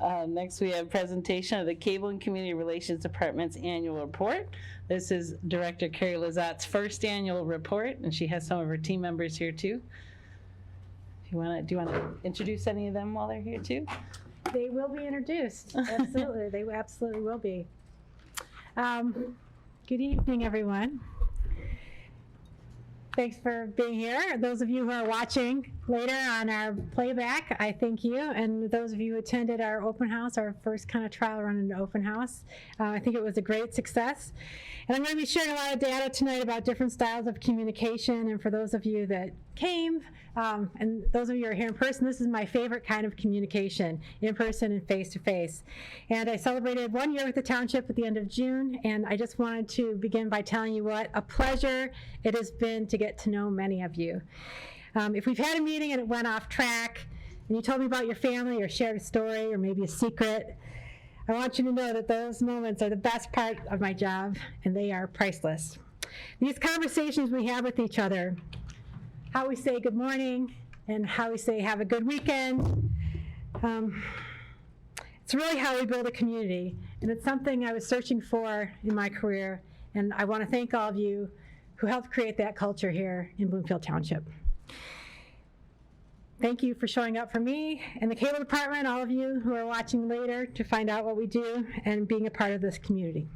Next, we have presentation of the Cable and Community Relations Department's annual report. This is Director Carrie LeZotte's first annual report, and she has some of her team members here too. Do you want to introduce any of them while they're here too? They will be introduced. Absolutely, they absolutely will be. Good evening, everyone. Thanks for being here. Those of you who are watching later on our playback, I thank you. And those of you who attended our open house, our first kind of trial run into open house, I think it was a great success. And I'm going to be sharing a lot of data tonight about different styles of communication. And for those of you that came, and those of you who are here in person, this is my favorite kind of communication, in person and face-to-face. And I celebrated 1 year with the township at the end of June, and I just wanted to begin by telling you what a pleasure it has been to get to know many of you. If we've had a meeting and it went off track, and you told me about your family or shared a story or maybe a secret, I want you to know that those moments are the best part of my job, and they are priceless. These conversations we have with each other, how we say good morning and how we say have a good weekend, it's really how we build a community, and it's something I was searching for in my career, and I want to thank all of you who helped create that culture here in Bloomfield Township. Thank you for showing up for me and the cable department, all of you who are watching later to find out what we do and being a part of this community.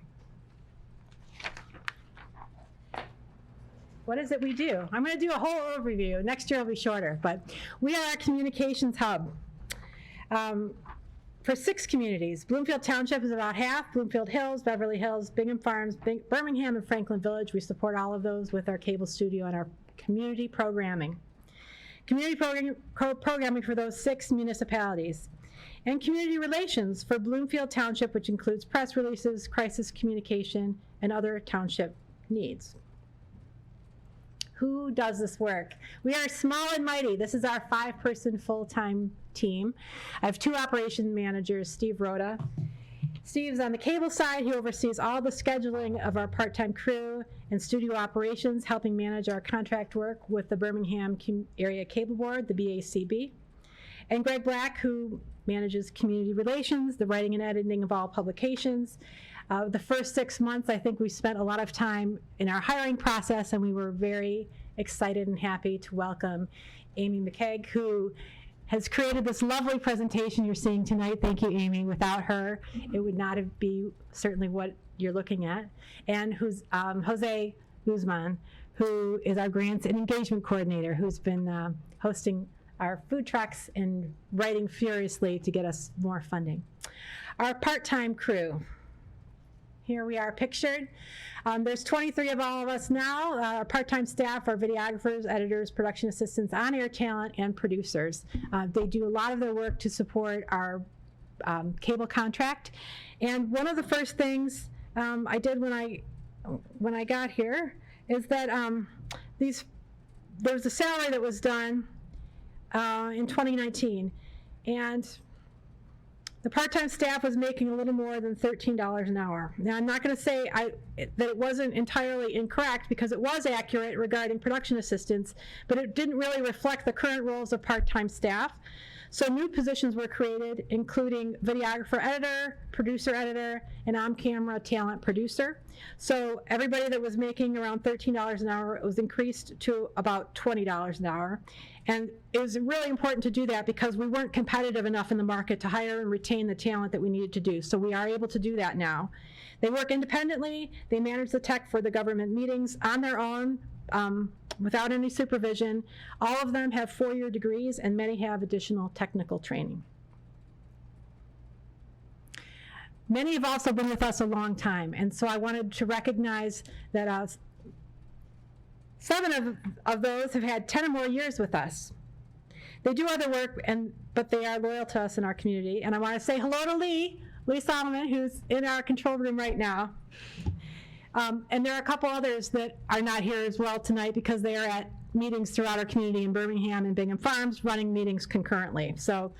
What is it we do? I'm going to do a whole overview. Next year will be shorter, but we are a communications hub for 6 communities. Bloomfield Township is about half. Bloomfield Hills, Beverly Hills, Bingham Farms, Birmingham, and Franklin Village. We support all of those with our cable studio and our community programming. Community programming for those 6 municipalities. And community relations for Bloomfield Township, which includes press releases, crisis communication, and other township needs. Who does this work? We are small and mighty. This is our 5-person full-time team. I have 2 operation managers, Steve Rhoda. Steve's on the cable side. He oversees all the scheduling of our part-time crew and studio operations, helping manage our contract work with the Birmingham Area Cable Board, the BACB. And Greg Black, who manages community relations, the writing and editing of all publications. The first 6 months, I think we spent a lot of time in our hiring process, and we were very excited and happy to welcome Amy McKegg, who has created this lovely presentation you're seeing tonight. Thank you, Amy. Without her, it would not have been certainly what you're looking at. And who's Jose Guzman, who is our grants and engagement coordinator, who's been hosting our food trucks and writing furiously to get us more funding. Our part-time crew. Here we are pictured. There's 23 of all of us now. Our part-time staff are videographers, editors, production assistants, on-air talent, and producers. They do a lot of their work to support our cable contract. And one of the first things I did when I got here is that there was a salary that was done in 2019, and the part-time staff was making a little more than $13 an hour. Now, I'm not going to say that it wasn't entirely incorrect, because it was accurate regarding production assistants, but it didn't really reflect the current roles of part-time staff. So new positions were created, including videographer editor, producer editor, and on-camera talent producer. So everybody that was making around $13 an hour was increased to about $20 an hour. And it was really important to do that because we weren't competitive enough in the market to hire and retain the talent that we needed to do. So we are able to do that now. They work independently. They manage the tech for the government meetings on their own, without any supervision. All of them have 4-year degrees, and many have additional technical training. Many have also been with us a long time, and so I wanted to recognize that 7 of those have had 10 or more years with us. They do other work, but they are loyal to us in our community. And I want to say hello to Lee Solomon, who's in our control room right now. And there are a couple others that are not here as well tonight because they are at meetings throughout our community in Birmingham and Bingham Farms, running meetings concurrently. So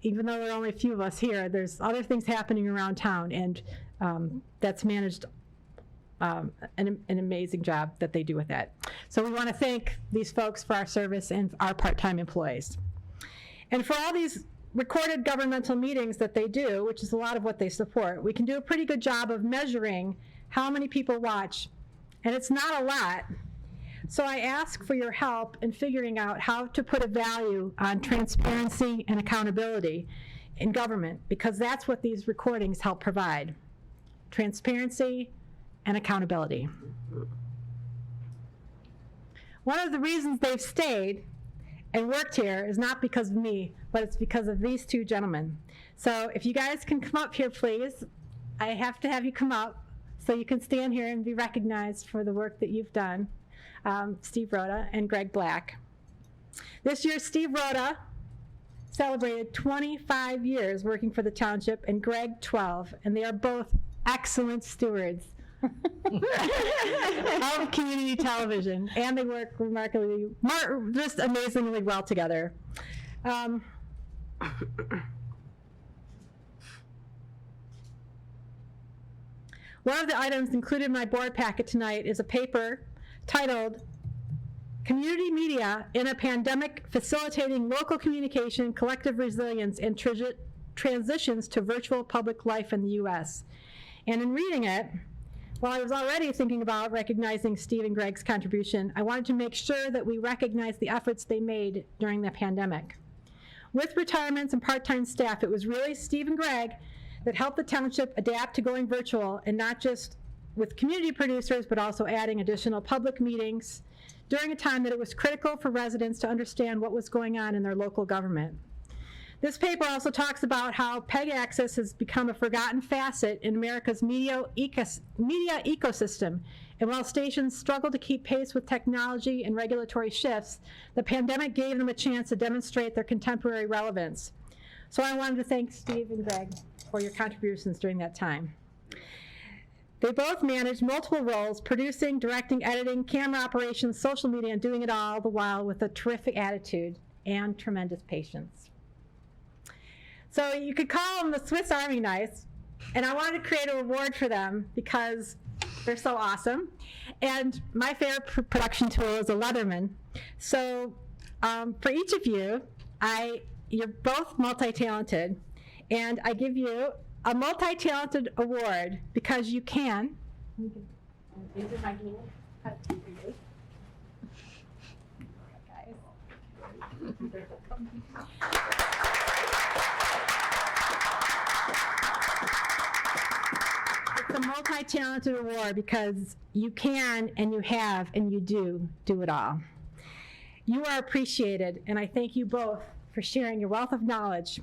even though there are only a few of us here, there's other things happening around town, and that's managed an amazing job that they do with that. So we want to thank these folks for our service and our part-time employees. And for all these recorded governmental meetings that they do, which is a lot of what they support, we can do a pretty good job of measuring how many people watch, and it's not a lot. So I ask for your help in figuring out how to put a value on transparency and accountability in government, because that's what these recordings help provide. Transparency and accountability. One of the reasons they've stayed and worked here is not because of me, but it's because of these two gentlemen. So if you guys can come up here, please. I have to have you come up so you can stand here and be recognized for the work that you've done. Steve Rhoda and Greg Black. This year, Steve Rhoda celebrated 25 years working for the township, and Greg 12, and they are both excellent stewards of community television, and they work just amazingly well together. One of the items included in my board packet tonight is a paper titled Community Media in a Pandemic, Facilitating Local Communication, Collective Resilience, and Transitions to Virtual Public Life in the U.S. And in reading it, while I was already thinking about recognizing Steve and Greg's contribution, I wanted to make sure that we recognize the efforts they made during the pandemic. With retirements and part-time staff, it was really Steve and Greg that helped the township adapt to going virtual, and not just with community producers, but also adding additional public meetings during a time that it was critical for residents to understand what was going on in their local government. This paper also talks about how PEG access has become a forgotten facet in America's media ecosystem. And while stations struggle to keep pace with technology and regulatory shifts, the pandemic gave them a chance to demonstrate their contemporary relevance. So I wanted to thank Steve and Greg for your contributions during that time. They both managed multiple roles, producing, directing, editing, camera operations, social media, and doing it all the while with a terrific attitude and tremendous patience. So you could call them the Swiss Army knife, and I wanted to create a reward for them because they're so awesome. And my favorite production tool is a Leatherman. So for each of you, you're both multi-talented, and I give you a multi-talented award because you can. These are my little cuts for you. It's a multi-talented award because you can, and you have, and you do it all. You are appreciated, and I thank you both for sharing your wealth of knowledge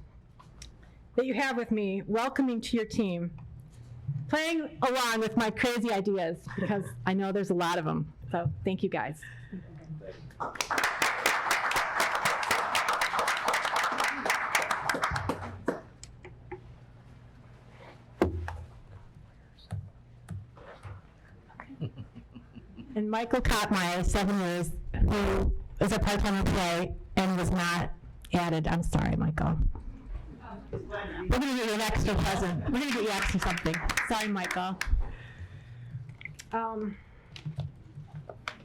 that you have with me, welcoming to your team, playing along with my crazy ideas, because I know there's a lot of them. So thank you guys. And Michael Kottmeyer, 7 years, who is a part-time employee and was not added. I'm sorry, Michael. We're going to get you an extra present. We're going to get you extra something. Sorry, Michael.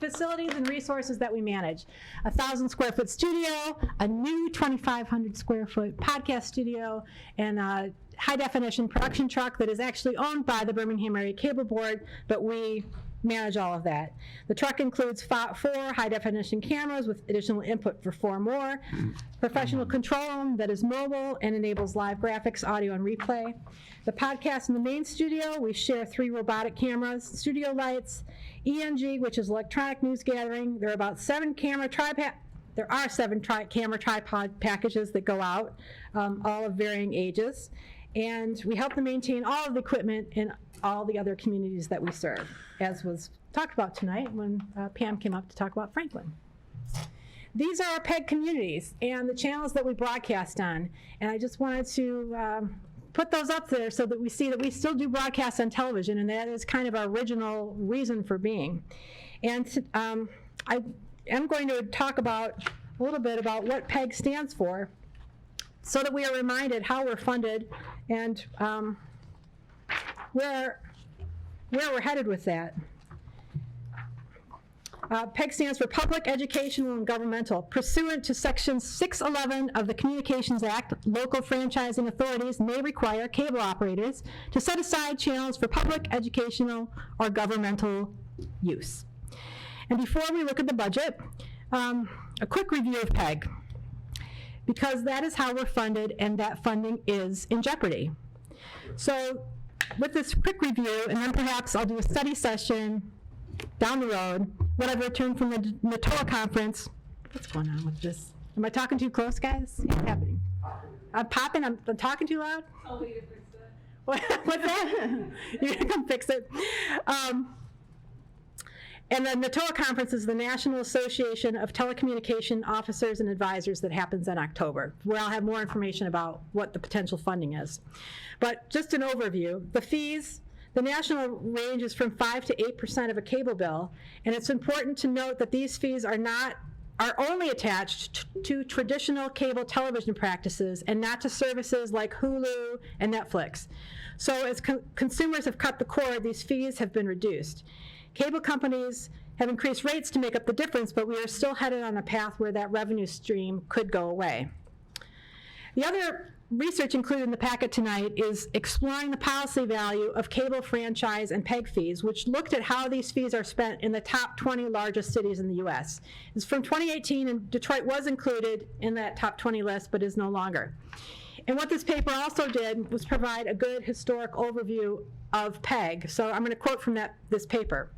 Facilities and resources that we manage. 1,000 square foot studio, a new 2,500 square foot podcast studio, and a high definition production truck that is actually owned by the Birmingham Area Cable Board, but we manage all of that. The truck includes 4 high-definition cameras with additional input for 4 more, professional control room that is mobile and enables live graphics, audio, and replay. The podcast in the main studio, we share 3 robotic cameras, studio lights, ENG, which is electronic news gathering. There are 7 camera tripod packages that go out, all of varying ages. And we help them maintain all of the equipment in all the other communities that we serve, as was talked about tonight when Pam came up to talk about Franklin. These are our PEG communities and the channels that we broadcast on. And I just wanted to put those up there so that we see that we still do broadcast on television, and that is kind of our original reason for being. And I am going to talk a little bit about what PEG stands for, so that we are reminded how we're funded and where we're headed with that. PEG stands for Public, Educational, and Governmental. Pursuant to Section 611 of the Communications Act, local franchising authorities may require cable operators to set aside channels for public, educational, or governmental use. And before we look at the budget, a quick review of PEG, because that is how we're funded, and that funding is in jeopardy. So with this quick review, and then perhaps I'll do a study session down the road when I've returned from the NATOA conference. What's going on with this? Am I talking too close, guys? What's happening? I'm popping? I'm talking too loud? I'll need to fix that. What's that? You're gonna come fix it. And the NATOA conference is the National Association of Telecommunication Officers and Advisors that happens in October, where I'll have more information about what the potential funding is. But just an overview, the fees, the national range is from 5 to 8% of a cable bill, and it's important to note that these fees are only attached to traditional cable television practices and not to services like Hulu and Netflix. So as consumers have cut the cord, these fees have been reduced. Cable companies have increased rates to make up the difference, but we are still headed on a path where that revenue stream could go away. The other research included in the packet tonight is exploring the policy value of cable franchise and PEG fees, which looked at how these fees are spent in the top 20 largest cities in the US. It's from 2018, and Detroit was included in that top 20 list, but is no longer. And what this paper also did was provide a good historic overview of PEG. So I'm going to quote from this paper.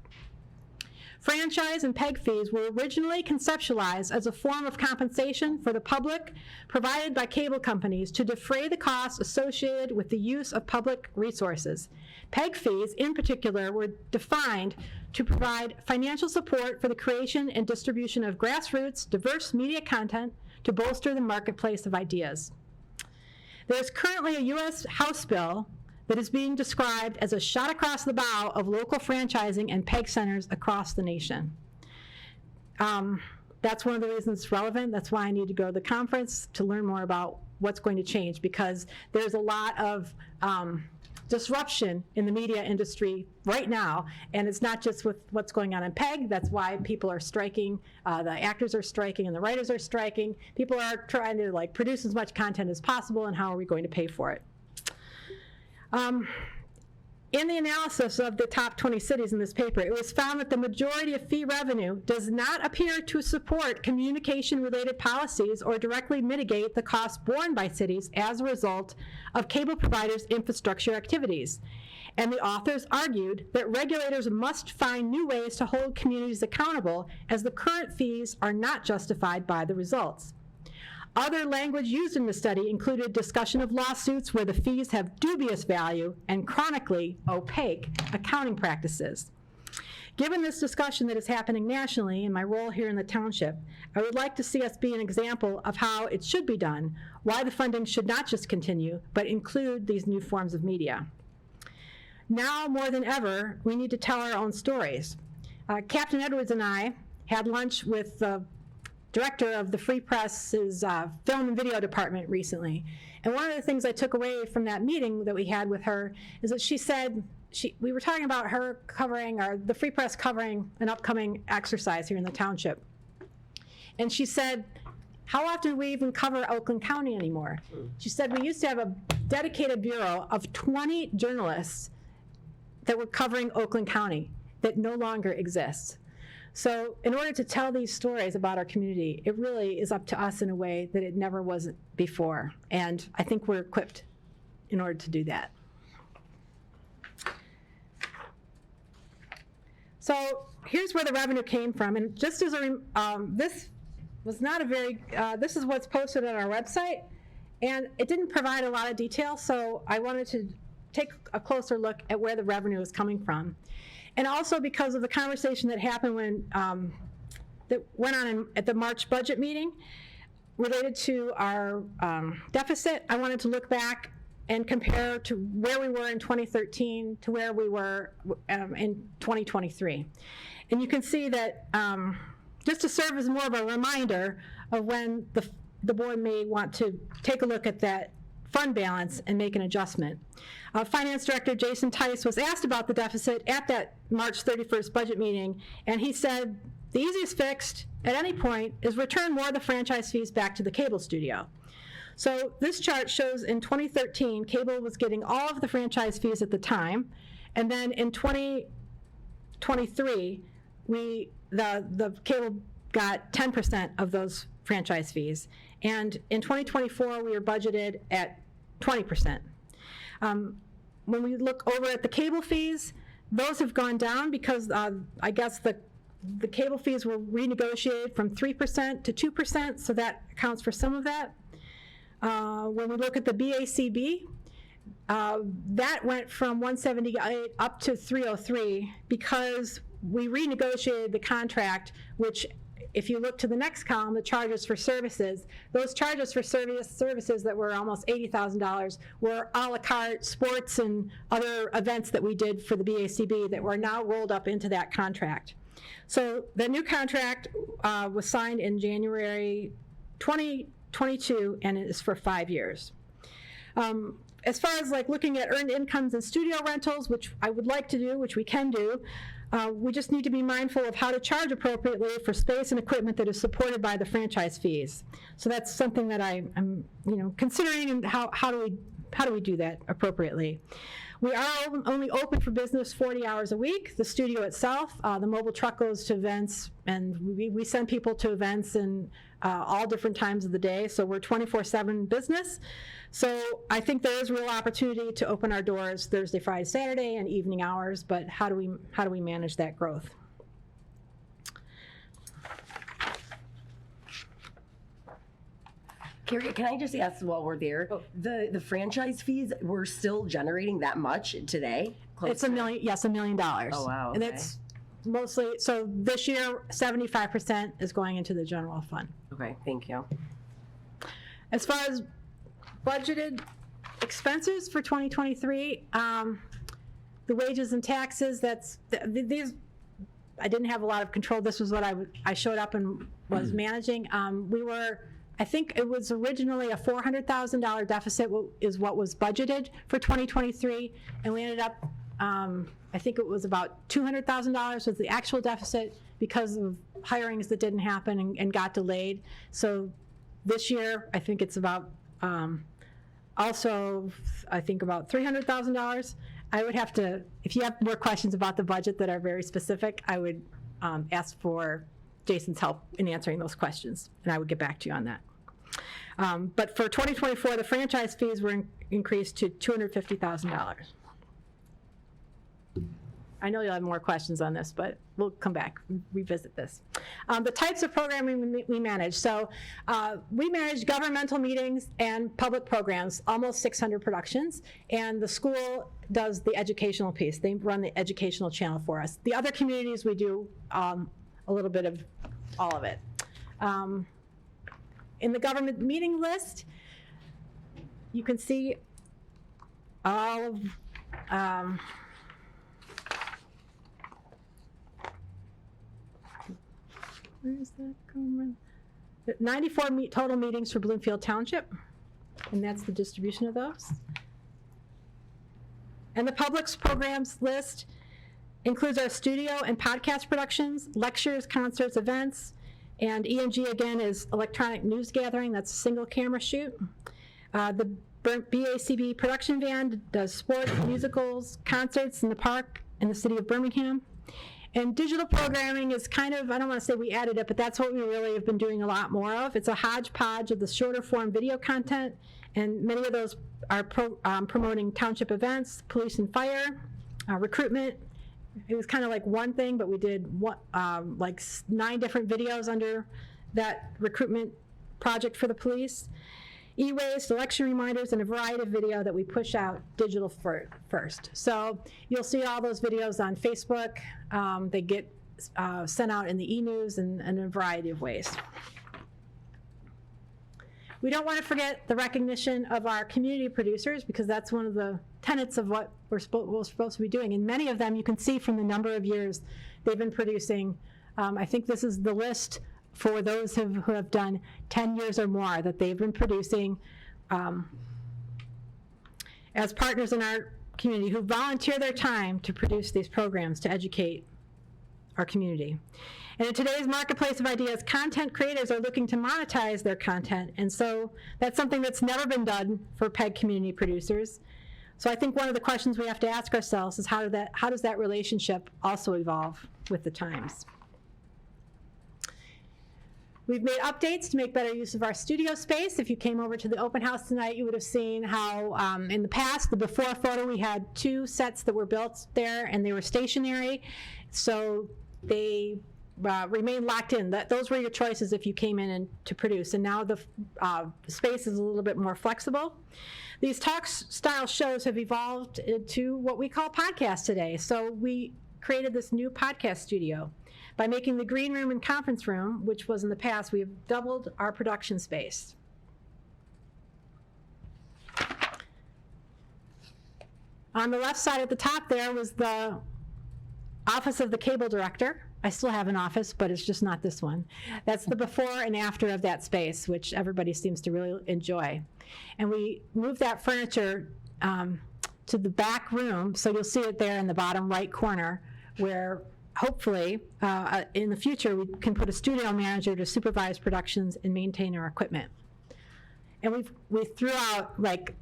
Franchise and PEG fees were originally conceptualized as a form of compensation for the public provided by cable companies to defray the costs associated with the use of public resources. PEG fees, in particular, were defined to provide financial support for the creation and distribution of grassroots, diverse media content to bolster the marketplace of ideas. There is currently a U.S. House bill that is being described as a shot across the bow of local franchising and PEG centers across the nation. That's one of the reasons it's relevant. That's why I need to go to the conference to learn more about what's going to change, because there's a lot of disruption in the media industry right now, and it's not just with what's going on in PEG. That's why people are striking, the actors are striking, and the writers are striking. People are trying to produce as much content as possible, and how are we going to pay for it? In the analysis of the top 20 cities in this paper, it was found that the majority of fee revenue does not appear to support communication-related policies or directly mitigate the costs borne by cities as a result of cable providers' infrastructure activities. And the authors argued that regulators must find new ways to hold communities accountable, as the current fees are not justified by the results. Other language used in the study included discussion of lawsuits where the fees have dubious value and chronically opaque accounting practices. Given this discussion that is happening nationally in my role here in the township, I would like to see us be an example of how it should be done, why the funding should not just continue, but include these new forms of media. Now more than ever, we need to tell our own stories. Captain Edwards and I had lunch with the director of the Free Press's film and video department recently. And one of the things I took away from that meeting that we had with her is that she said, we were talking about her covering, or the Free Press covering an upcoming exercise here in the township. And she said, how often do we even cover Oakland County anymore? She said, we used to have a dedicated bureau of 20 journalists that were covering Oakland County that no longer exists. So in order to tell these stories about our community, it really is up to us in a way that it never was before. And I think we're equipped in order to do that. So here's where the revenue came from. And just as this was not a very, this is what's posted on our website. And it didn't provide a lot of detail, so I wanted to take a closer look at where the revenue is coming from. And also because of the conversation that happened when, that went on at the March budget meeting related to our deficit, I wanted to look back and compare to where we were in 2013 to where we were in 2023. And you can see that, just to serve as more of a reminder of when the board may want to take a look at that fund balance and make an adjustment. Finance Director Jason Tice was asked about the deficit at that March 31st budget meeting, and he said the easiest fix at any point is return more of the franchise fees back to the cable studio. So this chart shows in 2013, cable was getting all of the franchise fees at the time, and then in 2023, the cable got 10% of those franchise fees, and in 2024, we were budgeted at 20%. When we look over at the cable fees, those have gone down because I guess the cable fees were renegotiated from 3% to 2%, so that accounts for some of that. When we look at the BACB, that went from 178 up to 303 because we renegotiated the contract, which if you look to the next column, the charges for services, those charges for services that were almost $80,000 were a la carte sports and other events that we did for the BACB that were now rolled up into that contract. So the new contract was signed in January 2022, and it is for 5 years. As far as like looking at earned incomes and studio rentals, which I would like to do, which we can do, we just need to be mindful of how to charge appropriately for space and equipment that is supported by the franchise fees. So that's something that I'm considering, and how do we do that appropriately. We are only open for business 40 hours a week. The studio itself, the mobile truck goes to events, and we send people to events in all different times of the day. So we're 24/7 business. So I think there is real opportunity to open our doors Thursday, Friday, Saturday, and evening hours. But how do we manage that growth? Carrie, can I just ask while we're there, the franchise fees, we're still generating that much today? It's $1 million, yes, $1 million. Oh, wow, And okay. it's mostly, so this year, 75% is going into the general fund. Okay, thank you. As far as budgeted expenses for 2023, the wages and taxes, these, I didn't have a lot of control. This was what I showed up and was managing. I think it was originally a $400,000 deficit is what was budgeted for 2023, and we ended up, I think it was about $200,000 was the actual deficit because of hirings that didn't happen and got delayed. So this year, I think it's about, also, I think about $300,000. I would have to, if you have more questions about the budget that are very specific, I would ask for Jason's help in answering those questions, and I would get back to you on that. But for 2024, the franchise fees were increased to $250,000. I know you'll have more questions on this, but we'll come back, revisit this. The types of programming we manage. So we manage governmental meetings and public programs, almost 600 productions, and the school does the educational piece. They run the educational channel for us. The other communities, we do a little bit of all of it. In the government meeting list, you can see all of, where is that going? 94 total meetings for Bloomfield Township, and that's the distribution of those. And the public's programs list includes our studio and podcast productions, lectures, concerts, events, and E&G again is electronic news gathering. That's a single camera shoot. The BACB production van does sports, musicals, concerts in the park in the city of Birmingham. And digital programming is kind of, I don't want to say we added it, but that's what we really have been doing a lot more of. It's a hodgepodge of the shorter form video content, and many of those are promoting township events, police and fire, recruitment. It was kind of like one thing, but we did like 9 different videos under that recruitment project for the police. E-waste, election reminders, and a variety of video that we push out digital first. So you'll see all those videos on Facebook. They get sent out in the e-news and in a variety of ways. We don't want to forget the recognition of our community producers, because that's one of the tenets of what we're supposed to be doing. And many of them you can see from the number of years they've been producing. I think this is the list for those who have done 10 years or more that they've been producing as partners in our community who volunteer their time to produce these programs to educate our community. And in today's marketplace of ideas, content creators are looking to monetize their content. And so that's something that's never been done for PEG community producers. So I think one of the questions we have to ask ourselves is how does that relationship also evolve with the times? We've made updates to make better use of our studio space. If you came over to the open house tonight, you would have seen how in the past, the before photo, we had 2 sets that were built there and they were stationary. So they remain locked in. Those were your choices if you came in to produce. And now the space is a little bit more flexible. These talk style shows have evolved into what we call podcasts today. So we created this new podcast studio. By making the green room and conference room, which was in the past, we have doubled our production space. On the left side at the top there was the office of the cable director. I still have an office, but it's just not this one. That's the before and after of that space, which everybody seems to really enjoy. And we moved that furniture to the back room, so you'll see it there in the bottom right corner, where hopefully, in the future, we can put a studio manager to supervise productions and maintain our equipment. And we threw out like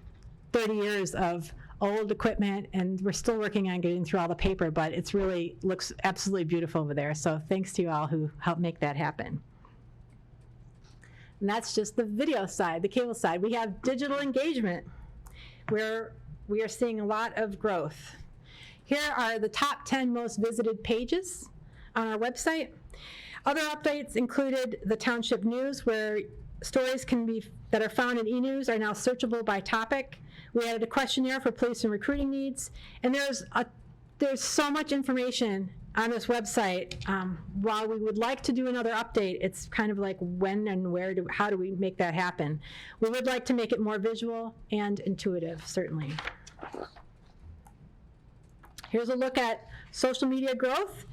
30 years of old equipment, and we're still working on getting through all the paper, but it's really looks absolutely beautiful over there. So thanks to you all who helped make that happen. And that's just the video side, the cable side. We have digital engagement, where we are seeing a lot of growth. Here are the top 10 most visited pages on our website. Other updates included the Township News, where stories that are found in e-news are now searchable by topic. We added a questionnaire for police and recruiting needs. And there's so much information on this website. While we would like to do another update, it's kind of like when and where, how do we make that happen? We would like to make it more visual and intuitive, certainly. Here's a look at social media growth.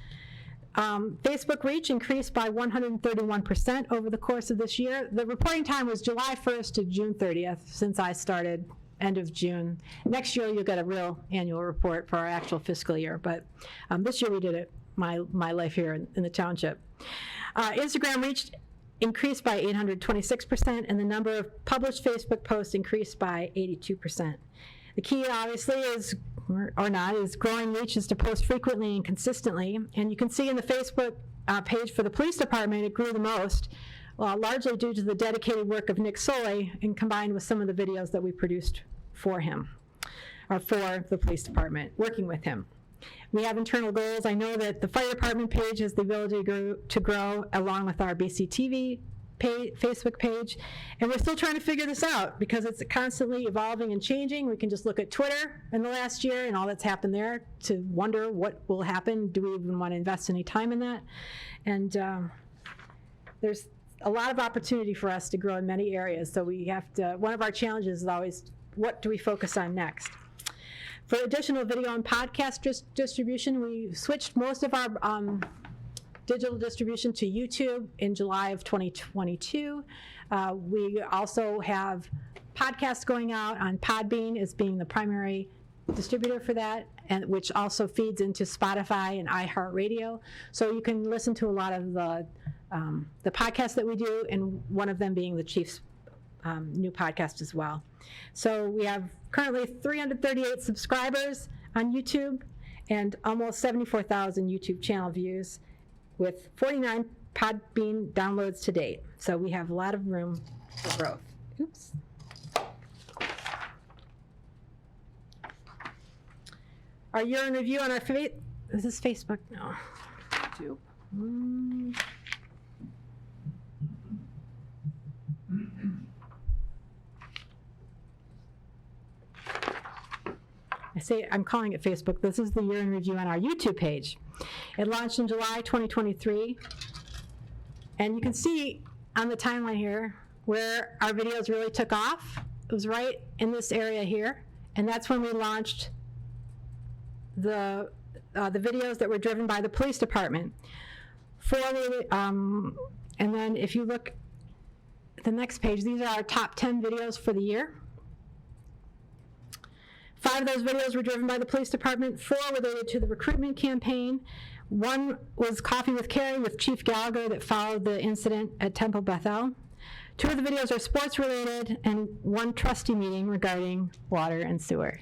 Facebook reach increased by 131% over the course of this year. The reporting time was July 1st to June 30th since I started, end of June. Next year you'll get a real annual report for our actual fiscal year, but this year we did it, my life here in the township. Instagram reach increased by 826%, and the number of published Facebook posts increased by 82%. The key, obviously, is growing reach is to post frequently and consistently. And you can see in the Facebook page for the police department, it grew the most, largely due to the dedicated work of Nick Soley and combined with some of the videos that we produced for him, or for the police department, working with him. We have internal goals. I know that the fire department page has the ability to grow along with our BCTV Facebook page, and we're still trying to figure this out because it's constantly evolving and changing. We can just look at Twitter in the last year and all that's happened there to wonder what will happen. Do we even want to invest any time in that? And there's a lot of opportunity for us to grow in many areas, so we have to, one of our challenges is always, what do we focus on next? For additional video and podcast distribution, we switched most of our digital distribution to YouTube in July of 2022. We also have podcasts going out on Podbean as being the primary distributor for that, and which also feeds into Spotify and iHeartRadio. So you can listen to a lot of the podcasts that we do, and one of them being the Chief's new podcast as well. So we have currently 338 subscribers on YouTube and almost 74,000 YouTube channel views, with 49 Podbean downloads to date. So we have a lot of room for growth. Oops. Our year in review on our is this Facebook? No. YouTube. I'm calling it Facebook. This is the year in review on our YouTube page. It launched in July 2023. And you can see on the timeline here where our videos really took off. It was right in this area here. And that's when we launched the videos that were driven by the police department. And then if you look at the next page, these are our top 10 videos for the year. 5 of those videos were driven by the police department, 4 related to the recruitment campaign, One was Coffee with Carrie with Chief Gallagher that followed the incident at Temple Bethel. 2 of the videos are sports related, and 1 trustee meeting regarding water and sewer.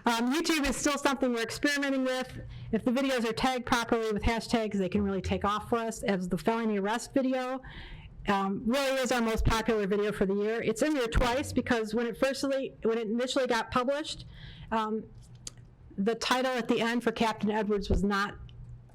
YouTube is still something we're experimenting with. If the videos are tagged properly with hashtags, they can really take off for us. As the felony arrest video really is our most popular video for the year. It's in there twice because when it initially got published, the title at the end for Captain Edwards was not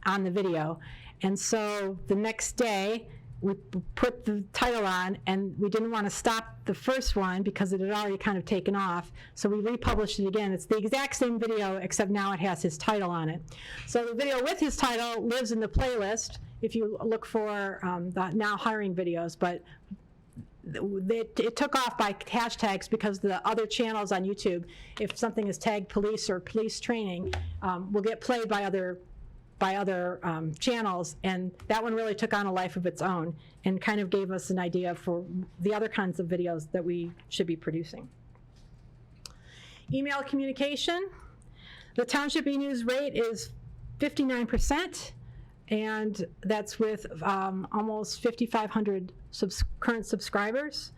on the video. And so the next day, we put the title on, and we didn't want to stop the first one because it had already kind of taken off, so we republished it again. It's the exact same video, except now it has his title on it. So the video with his title lives in the playlist if you look for the now hiring videos, but it took off by hashtags because the other channels on YouTube, if something is tagged police or police training, will get played by other channels, and that one really took on a life of its own and kind of gave us an idea for the other kinds of videos that we should be producing. Email communication. The township e-news rate is 59%, and that's with almost 5,500 current subscribers.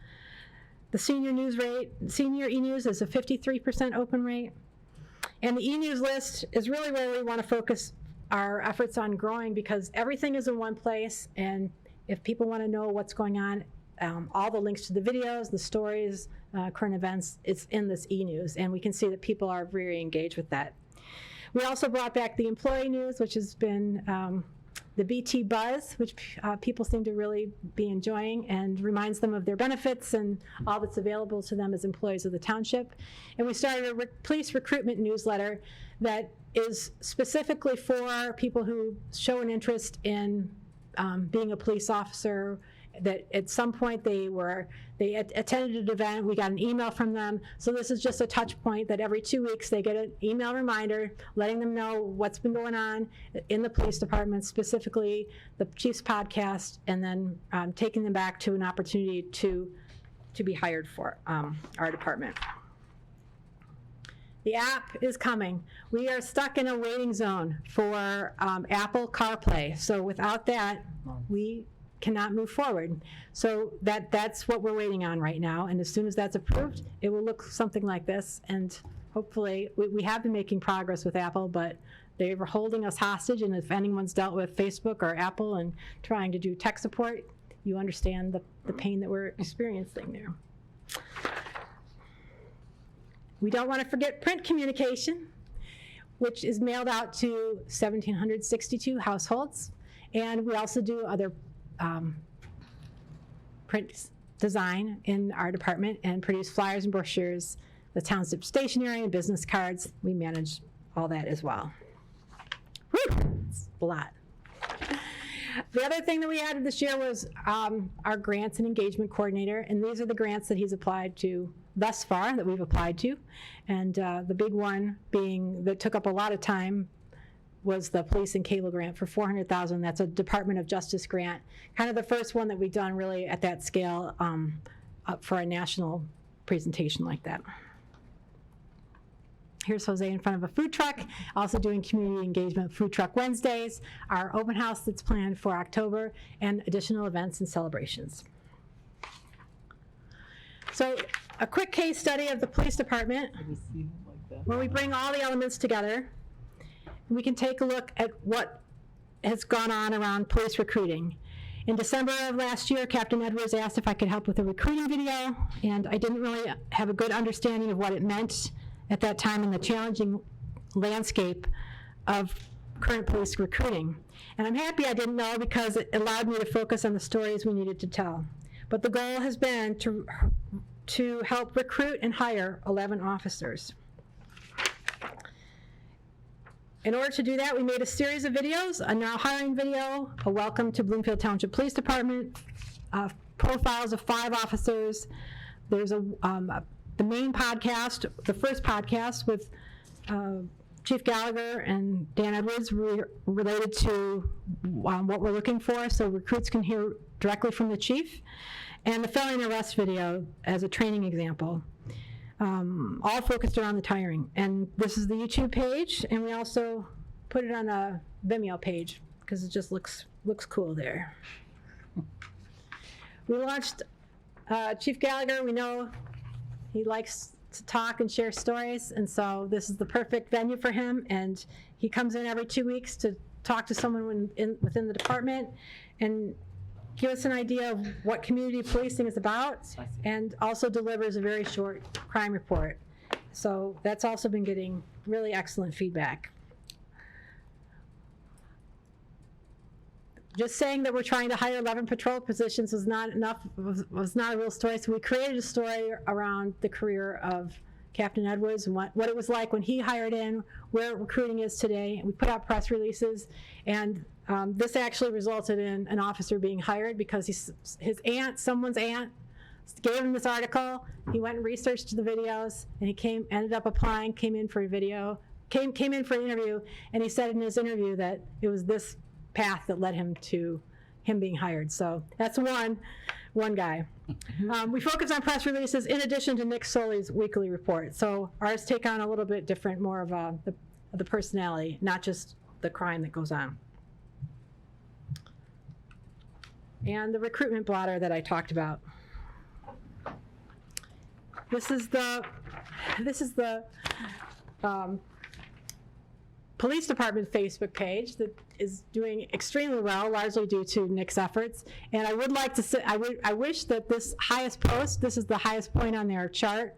The senior e-news is a 53% open rate, and the e-news list is really where we want to focus our efforts on growing because everything is in one place, and if people want to know what's going on, all the links to the videos, the stories, current events, it's in this e-news, and we can see that people are very engaged with that. We also brought back the employee news, which has been the BT Buzz, which people seem to really be enjoying and reminds them of their benefits and all that's available to them as employees of the township. And we started a police recruitment newsletter that is specifically for people who show an interest in being a police officer, that at some point they attended an event, we got an email from them. So this is just a touch point that every 2 weeks they get an email reminder letting them know what's been going on in the police department, specifically the chief's podcast, and then taking them back to an opportunity to be hired for our department. The app is coming. We are stuck in a waiting zone for Apple CarPlay. So without that, we cannot move forward. So that's what we're waiting on right now. And as soon as that's approved, it will look something like this. And hopefully, we have been making progress with Apple, but they were holding us hostage. And if anyone's dealt with Facebook or Apple and trying to do tech support, you understand the pain that we're experiencing there. We don't want to forget print communication, which is mailed out to 1,762 households. And we also do other print design in our department and produce flyers and brochures, the township stationery and business cards. We manage all that as well. Whew, it's a lot. The other thing that we added this year was our grants and engagement coordinator, and these are the grants that he's applied to thus far, that we've applied to. And the big one being that took up a lot of time was the police and cable grant for $400,000. That's a Department of Justice grant, kind of the first one that we've done really at that scale up for a national presentation like that. Here's Jose in front of a food truck, also doing community engagement Food Truck Wednesdays, our open house that's planned for October, and additional events and celebrations. So a quick case study of the police department, where we bring all the elements together. We can take a look at what has gone on around police recruiting. In December of last year, Captain Edwards asked if I could help with a recruiting video, and I didn't really have a good understanding of what it meant at that time in the challenging landscape of current police recruiting. And I'm happy I didn't know, because it allowed me to focus on the stories we needed to tell. But the goal has been to help recruit and hire 11 officers. In order to do that, we made a series of videos, a now hiring video, a welcome to Bloomfield Township Police Department, profiles of 5 officers. There's the main podcast, the first podcast with Chief Gallagher and Dan Edwards related to what we're looking for, so recruits can hear directly from the chief, and the felony arrest video as a training example. All focused around the hiring. And this is the YouTube page, and we also put it on a Vimeo page because it just looks cool there. We launched Chief Gallagher. We know he likes to talk and share stories, and so this is the perfect venue for him. And he comes in every 2 weeks to talk to someone within the department and give us an idea of what community policing is about, and also delivers a very short crime report. So that's also been getting really excellent feedback. Just saying that we're trying to hire 11 patrol positions was not enough, was not a real story. So we created a story around the career of Captain Edwards and what it was like when he hired in, where recruiting is today. We put out press releases, and this actually resulted in an officer being hired because his aunt, someone's aunt, gave him this article. He went and researched the videos, and he ended up applying, came in for an interview, and he said in his interview that it was this path that led him to him being hired. So that's one guy. We focus on press releases in addition to Nick Soley's weekly report. So ours take on a little bit different, more of the personality, not just the crime that goes on. And the recruitment blotter that I talked about. This is the police department Facebook page that is doing extremely well, largely due to Nick's efforts. And I would like to say, I wish that this highest post, this is the highest point on their chart,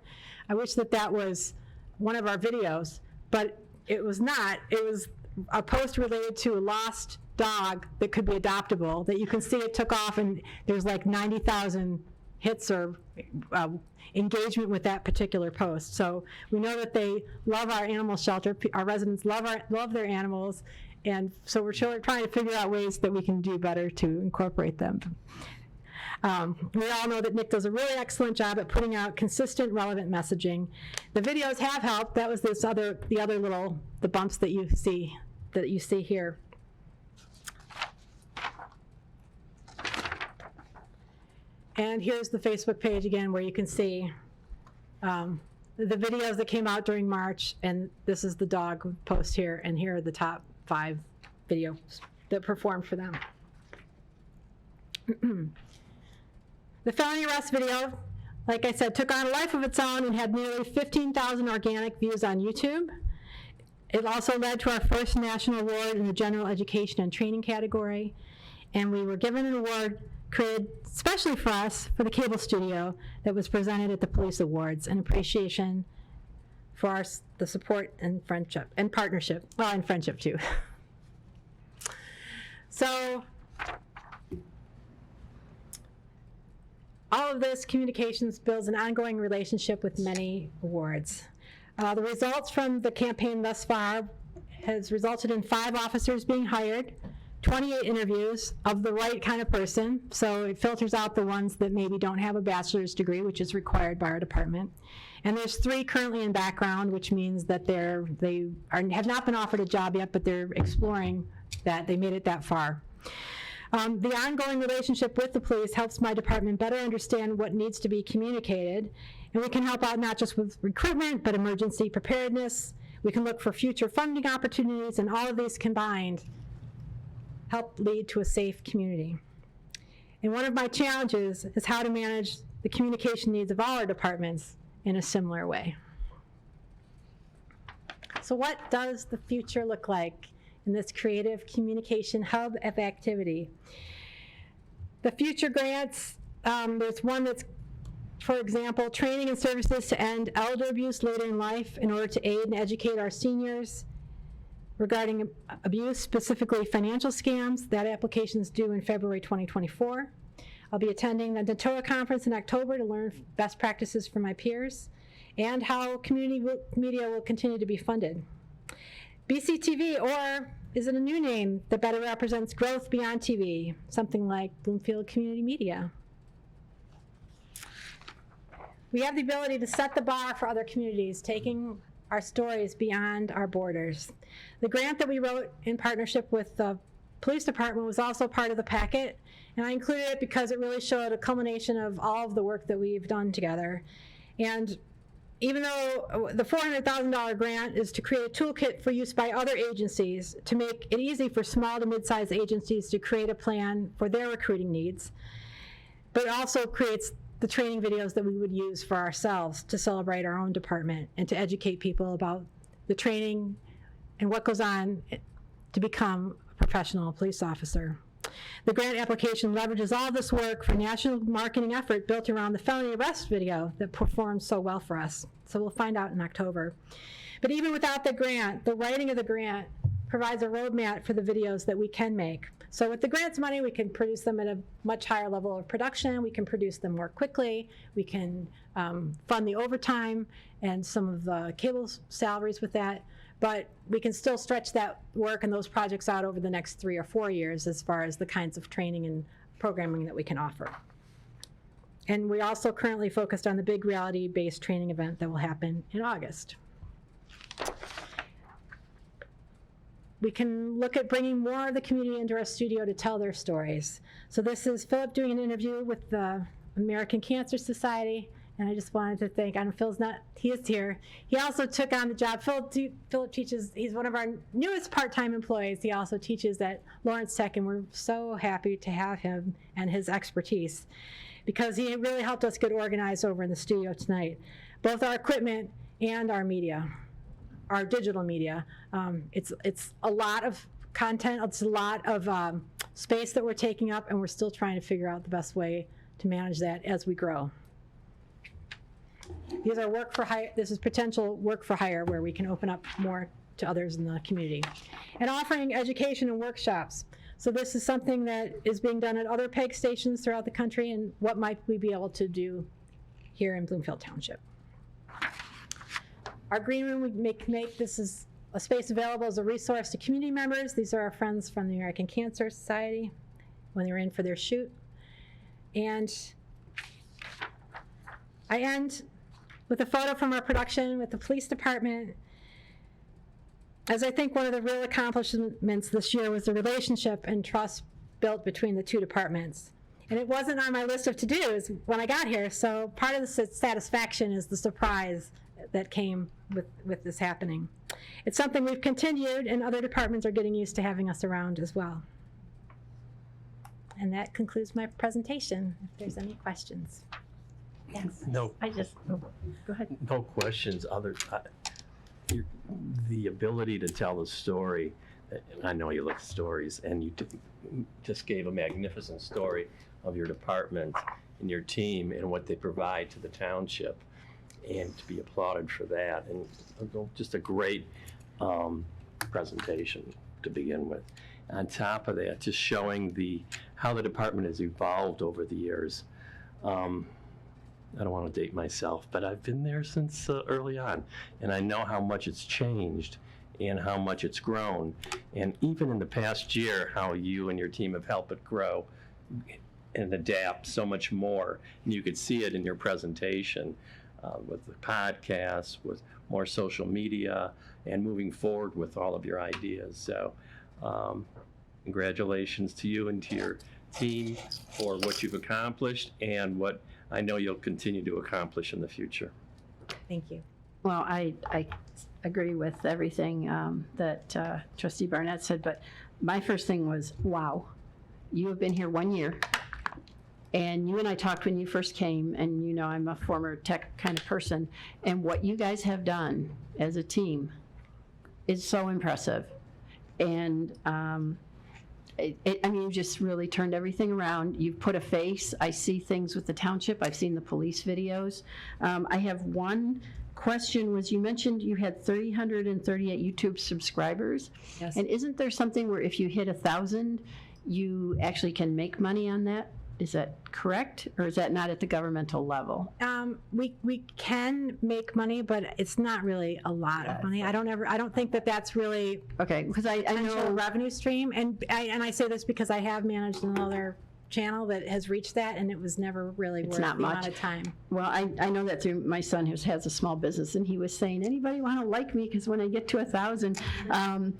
I wish that was one of our videos, but it was not. It was a post related to a lost dog that could be adoptable, that you can see it took off, and there's like 90,000 hits or engagement with that particular post. So we know that they love our animal shelter. Our residents love their animals, and so we're trying to figure out ways that we can do better to incorporate them. We all know that Nick does a really excellent job at putting out consistent, relevant messaging. The videos have helped. That was the bumps that you see here. And here's the Facebook page again, where you can see the videos that came out during March, and this is the dog post here, and here are the top 5 videos that performed for them. The felony arrest video, like I said, took on a life of its own and had nearly 15,000 organic views on YouTube. It also led to our first national award in the general education and training category, and we were given an award created especially for us, for the cable studio, that was presented at the Police Awards, in appreciation for the support and friendship, and partnership, well, and friendship too. So, all of this communications builds an ongoing relationship with many awards. The results from the campaign thus far has resulted in 5 officers being hired, 28 interviews of the right kind of person, so it filters out the ones that maybe don't have a bachelor's degree, which is required by our department. And there's 3 currently in background, which means that they have not been offered a job yet, but they're exploring that. They made it that far. The ongoing relationship with the police helps my department better understand what needs to be communicated, and we can help out not just with recruitment, but emergency preparedness. We can look for future funding opportunities, and all of these combined help lead to a safe community. And one of my challenges is how to manage the communication needs of all our departments in a similar way. So what does the future look like in this creative communication hub of activity? The future grants, there's one that's, for example, training and services to end elder abuse later in life in order to aid and educate our seniors regarding abuse, specifically financial scams. That application is due in February 2024. I'll be attending the NATOA conference in October to learn best practices from my peers and how community media will continue to be funded. BCTV, or is it a new name that better represents growth beyond TV, something like Bloomfield Community Media? We have the ability to set the bar for other communities, taking our stories beyond our borders. The grant that we wrote in partnership with the police department was also part of the packet, and I included it because it really showed a culmination of all of the work that we've done together. And even though the $400,000 grant is to create a toolkit for use by other agencies to make it easy for small to mid-sized agencies to create a plan for their recruiting needs, but it also creates the training videos that we would use for ourselves to celebrate our own department and to educate people about the training and what goes on to become a professional police officer. The grant application leverages all this work for a national marketing effort built around the felony arrest video that performed so well for us. So we'll find out in October. But even without the grant, the writing of the grant provides a roadmap for the videos that we can make. So with the grant's money, we can produce them at a much higher level of production. We can produce them more quickly. We can fund the overtime and some of the cable salaries with that. But we can still stretch that work and those projects out over the next 3 or 4 years as far as the kinds of training and programming that we can offer. And we also currently focused on the big reality-based training event that will happen in August. We can look at bringing more of the community into our studio to tell their stories. So this is Philip doing an interview with the American Cancer Society. And I just wanted to thank, I know Phil's not, he is here. He also took on the job. Philip teaches, he's one of our newest part-time employees. He also teaches at Lawrence Tech, and we're so happy to have him and his expertise because he really helped us get organized over in the studio tonight. Both our equipment and our media, our digital media. It's a lot of content, it's a lot of space that we're taking up, and we're still trying to figure out the best way to manage that as we grow. These are work for hire. This is potential work for hire where we can open up more to others in the community. And offering education and workshops. So this is something that is being done at other PEG stations throughout the country, and what might we be able to do here in Bloomfield Township. Our green room, we make this is a space available as a resource to community members. These are our friends from the American Cancer Society when they were in for their shoot. And I end with a photo from our production with the police department, as I think one of the real accomplishments this year was the relationship and trust built between the two departments. And it wasn't on my list of to-dos when I got here, so part of the satisfaction is the surprise that came with this happening. It's something we've continued, and other departments are getting used to having us around as well. And that concludes my presentation, if there's any questions. Yes. No, Go ahead. no questions the ability to tell the story. I know you love stories, and you just gave a magnificent story of your department and your team and what they provide to the township, and to be applauded for that. And just a great presentation to begin with. On top of that, just showing how the department has evolved over the years. I don't want to date myself, but I've been there since early on, and I know how much it's changed and how much it's grown. And even in the past year, how you and your team have helped it grow and adapt so much more. And you could see it in your presentation with the podcast, with more social media, and moving forward with all of your ideas. So congratulations to you and to your team for what you've accomplished and what I know you'll continue to accomplish in the future. Thank you. Well, I agree with everything that Trustee Barnett said, but my first thing was, wow, you have been here 1 year, and you and I talked when you first came, and you know I'm a former tech kind of person, and what you guys have done as a team is so impressive. And I mean, you've just really turned everything around. You've put a face. I see things with the township. I've seen the police videos. I have one question. Was you mentioned you had 338 YouTube subscribers? Yes. And isn't there something where if you hit 1,000, you actually can make money on that? Is that correct, or is that not at the governmental level? We can make money, but it's not really a lot of money. I don't think that that's really Okay, because I potential know revenue stream. And I say this because I have managed another channel that has reached that, and it was never really worth the not amount much. of time. Well, I know that through my son who has a small business, and he was saying, anybody want to like me? Because when I get to 1,000, and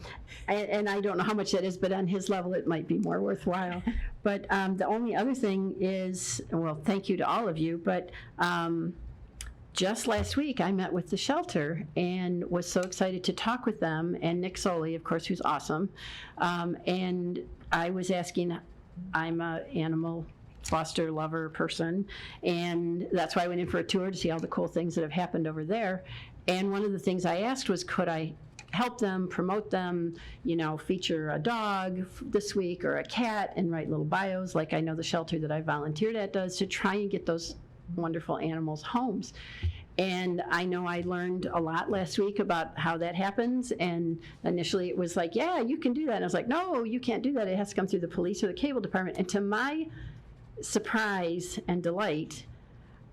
I don't know how much that is, but on his level, it might be more worthwhile. But the only other thing is, well, thank you to all of you, but just last week, I met with the shelter and was so excited to talk with them, and Nick Soley, of course, who's awesome. And I was asking, I'm an animal foster lover person, and that's why I went in for a tour to see all the cool things that have happened over there. And one of the things I asked was, could I help them, promote them, feature a dog this week or a cat, and write little bios like I know the shelter that I volunteered at does, to try and get those wonderful animals homes. And I know I learned a lot last week about how that happens, and initially it was like, yeah, you can do that, and I was like, no, you can't do that, it has to come through the police or the cable department. And to my surprise and delight,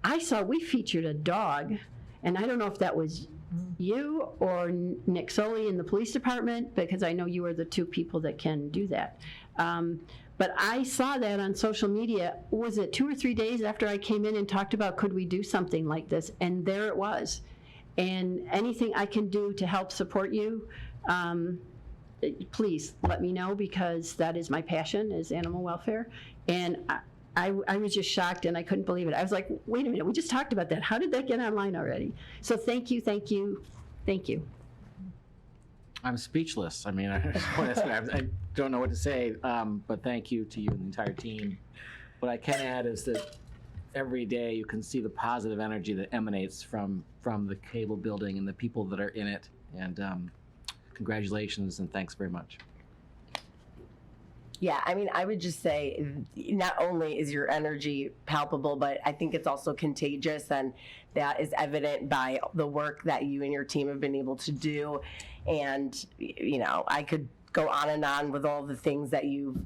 I saw we featured a dog, and I don't know if that was you or Nick Soley in the police department, because I know you are the two people that can do that. But I saw that on social media, was it 2 or 3 days after I came in and talked about could we do something like this? And there it was. And anything I can do to help support you, please let me know, because that is my passion, is animal welfare. And I was just shocked, and I couldn't believe it. I was like, wait a minute, we just talked about that. How did that get online already? So thank you, thank you, thank you. I'm speechless. I mean, I don't know what to say, but thank you to you and the entire team. What I can add is that every day you can see the positive energy that emanates from the cable building and the people that are in it. And congratulations and thanks very much. Yeah, I mean, I would just say not only is your energy palpable, but I think it's also contagious, and that is evident by the work that you and your team have been able to do. And, I could go on and on with all the things that you've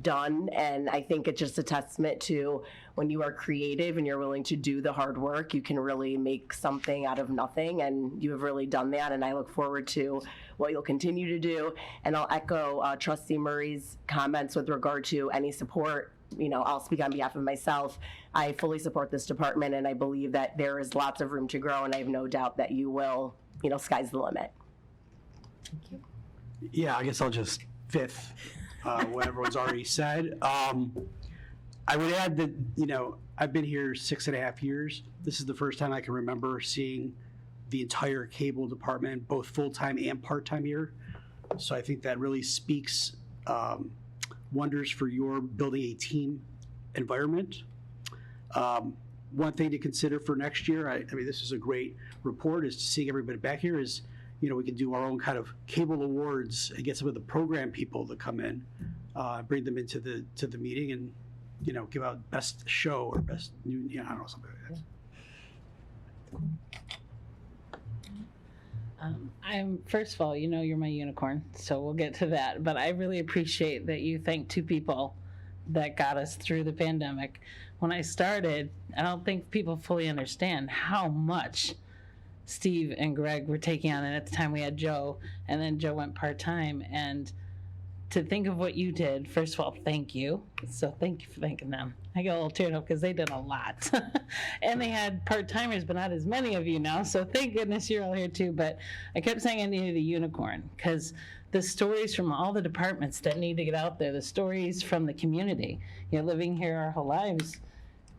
done, and I think it's just a testament to when you are creative and you're willing to do the hard work, you can really make something out of nothing, and you have really done that, and I look forward to what you'll continue to do. And I'll echo Trustee Murray's comments with regard to any support. I'll speak on behalf of myself. I fully support this department, and I believe that there is lots of room to grow, and I have no doubt that you will, sky's the limit. Yeah, I guess I'll just fifth what everyone's already said. I would add that, I've been here 6.5 years. This is the first time I can remember seeing the entire cable department, both full-time and part-time here. So I think that really speaks wonders for your building a team environment. One thing to consider for next year, I mean, this is a great report, is to seeing everybody back here is, we can do our own kind of cable awards and get some of the program people to come in, bring them into the meeting, and give out best show or best new, I don't know, something like that. I'm first of all, you're my unicorn, so we'll get to that. But I really appreciate that you thanked two people that got us through the pandemic. When I started, I don't think people fully understand how much Steve and Greg were taking on, and at the time we had Joe, and then Joe went part-time. And to think of what you did, first of all, thank you. So thank you for thanking them. I get a little teared up because they did a lot. And they had part-timers, but not as many of you now, so thank goodness you're all here too. But I kept saying I needed a unicorn, because the stories from all the departments that need to get out there, the stories from the community, living here our whole lives,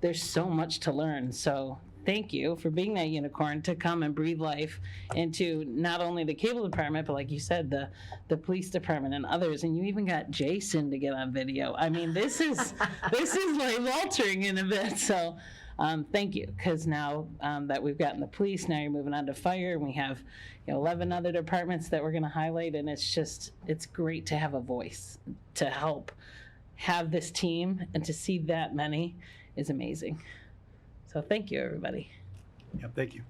there's so much to learn. So thank you for being that unicorn to come and breathe life into not only the cable department, but like you said, the police department and others. And you even got Jason to get on video. I mean, this is life-altering in a bit. So thank you, because now that we've gotten the police, now you're moving on to fire, and we have 11 other departments that we're going to highlight. And it's great to have a voice to help have this team, and to see that many is amazing. So thank you, everybody. Yep, thank you.